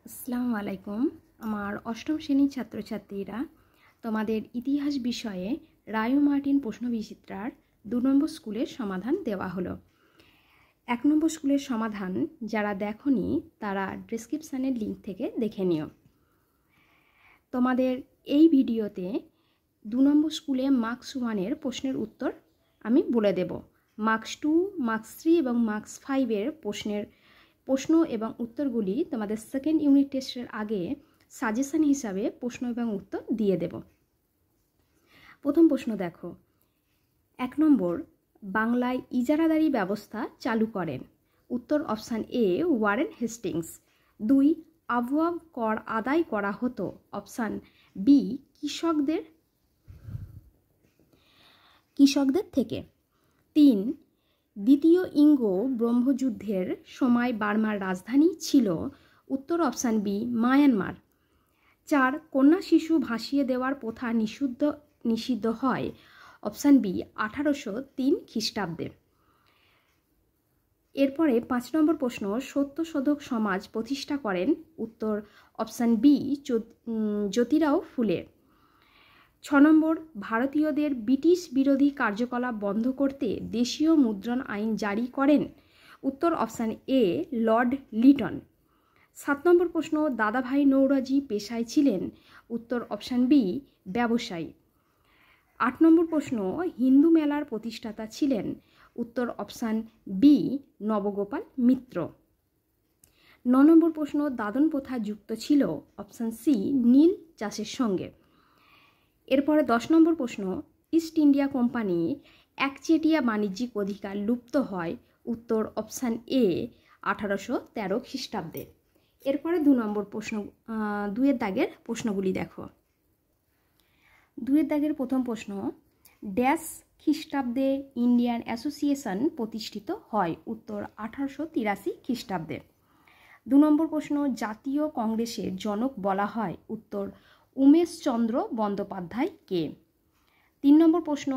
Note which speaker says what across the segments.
Speaker 1: আসসালামু আলাইকুম। আমার অষ্টম শ্রেণীর ছাত্রছাত্রীরা তোমাদের ইতিহাস বিষয়ে রায়ো মার্টিন প্রশ্নবিচিত্রার 2 নম্বর স্কুলের সমাধান দেওয়া হলো। 1 নম্বর স্কুলের সমাধান যারা দেখোনি তারা ডেসক্রিপশানের লিঙ্ক থেকে দেখে নিও। তোমাদের এই ভিডিওতে 2 নম্বর স্কুলে মার্কস 1-এর প্রশ্নের উত্তর আমি বলে দেব। মার্কস 2, মার্কস 3 এবং মার্কস 5-এর প্রশ্ন এবং উত্তরগুলি তোমাদের সেকেন্ড ইউনিট টেস্টের আগে সাজেশন হিসাবে প্রশ্ন এবং উত্তর দিয়ে দেব। প্রথম প্রশ্ন দেখো, 1 নম্বর, বাংলায় ইজারাদারি ব্যবস্থা চালু করেন? উত্তর অপশান এ ওয়ারেন হেস্টিংস। 2, আবওয়াব কর আদায় করা হতো? অপশান বি কৃষকদের থেকে। 3, দ্বিতীয় ইঙ্গ ব্রহ্মযুদ্ধের সময় বার্মার রাজধানী ছিল? উত্তর অপশান বি মায়ানমার। 4, কন্যা শিশু ভাসিয়ে দেওয়ার প্রথা নিষিদ্ধ হয়? অপশান বি 1803 খ্রিস্টাব্দে। এরপরে 5 নম্বর প্রশ্ন, সত্যশোধক সমাজ প্রতিষ্ঠা করেন? উত্তর অপশান বি জ্যোতিরাও ফুলে। 6 নম্বর, ভারতীয়দের ব্রিটিশ বিরোধী কার্যকলাপ বন্ধ করতে দেশীয় মুদ্রণ আইন জারি করেন? উত্তর অপশান এ লর্ড লিটন। 7 নম্বর প্রশ্ন, দাদাভাই নৌরোজি পেশায় ছিলেন? উত্তর অপশান বি ব্যবসায়ী। 8 নম্বর প্রশ্ন, হিন্দু মেলার প্রতিষ্ঠাতা ছিলেন? উত্তর অপশান বি নবগোপাল মিত্র। 9 নম্বর প্রশ্ন, দাদন প্রথা যুক্ত ছিল? অপশান সি নীল চাষের সঙ্গে। এরপরে 10 নম্বর প্রশ্ন, ইস্ট ইন্ডিয়া কোম্পানি একচেটিয়া বাণিজ্যিক অধিকার লুপ্ত হয়? উত্তর অপশান এ 1813 খ্রিস্টাব্দে। এরপরে 2 নম্বর প্রশ্ন, 2-এর দাগের প্রশ্নগুলি দেখো। 2-এর দাগের প্রথম প্রশ্ন, ড্যাশ খ্রিস্টাব্দে ইন্ডিয়ান অ্যাসোসিয়েশন প্রতিষ্ঠিত হয়? উত্তর 1883 খ্রিস্টাব্দে। 2 নম্বর প্রশ্ন, জাতীয় কংগ্রেসের জনক বলা হয়? উত্তর উমেশচন্দ্র বন্দ্যোপাধ্যায় কে। 3 নম্বর প্রশ্ন,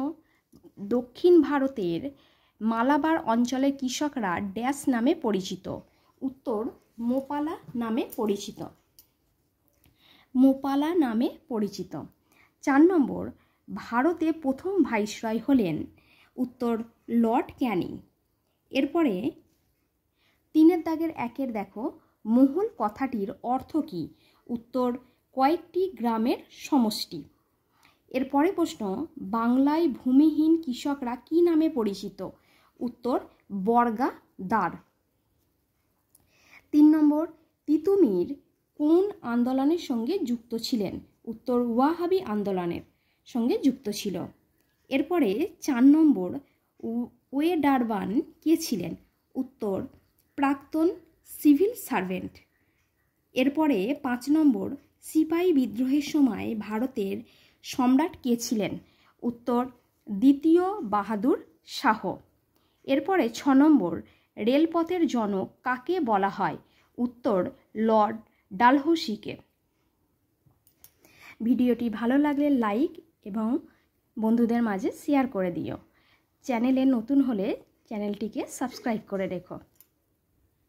Speaker 1: দক্ষিণ ভারতের মালাবার অঞ্চলের কৃষকরা ড্যাশ নামে পরিচিত? উত্তর মোপালা নামে পরিচিত। 4 নম্বর, ভারতে প্রথম ভাইসরয় হলেন? উত্তর লর্ড ক্যানিং। এরপরে 3-এর দাগের 1-এর দেখো, মহুল কথাটির অর্থ কী? উত্তর কয়েকটি গ্রামের সমষ্টি। এরপরে প্রশ্ন, বাংলায় ভূমিহীন কৃষকরা কি নামে পরিচিত? উত্তর বর্গাদার। 3 নম্বর, তিতুমির কোন আন্দোলনের সঙ্গে যুক্ত ছিলেন? উত্তর ওয়াহাবি আন্দোলনের সঙ্গে যুক্ত ছিল। এরপরে 4 নম্বর, ওয়েডারবান কে ছিলেন? উত্তর প্রাক্তন সিভিল সার্ভেন্ট। এরপরে 5 নম্বর, সিপাহী বিদ্রোহের সময় ভারতের সম্রাট কে ছিলেন? উত্তর দ্বিতীয় বাহাদুর শাহ। এরপরে 6 নম্বর, রেলপথের জনক কাকে বলা হয়? উত্তর লর্ড ডালহৌসিকে। ভিডিওটি ভালো লাগলে লাইক এবং বন্ধুদের মাঝে শেয়ার করে দিও। চ্যানেলে নতুন হলে চ্যানেলটিকে সাবস্ক্রাইব করে রেখো।